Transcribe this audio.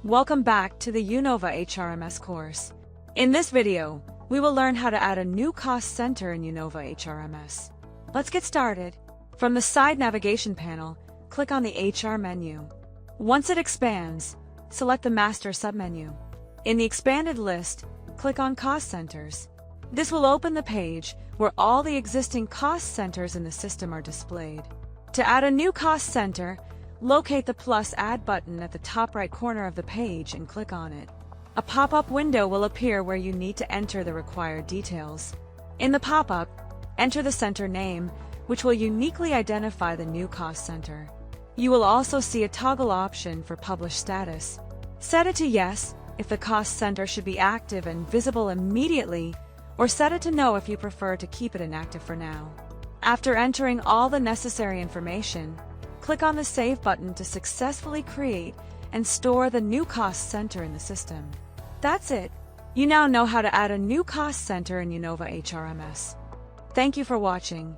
Welcome back to the uKnowva HRMS course. In this video, we will learn how to add a new cost center in uKnowva HRMS. Let's get started. From the side navigation panel, click on the HR menu. Once it expands, select the Master submenu. In the expanded list, click on Cost Centers. This will open the page where all the existing cost centers in the system are displayed. To add a new cost center, locate the plus Add button at the top right corner of the page and click on it. A pop-up window will appear where you need to enter the required details. In the pop-up, enter the center name, which will uniquely identify the new cost center. You will also see a toggle option for Publish Status. Set it to Yes if the cost center should be active and visible immediately, or set it to No if you prefer to keep it inactive for now. After entering all the necessary information, click on the Save button to successfully create and store the new cost center in the system. That's it. You now know how to add a new cost center in uKnowva HRMS. Thank you for watching.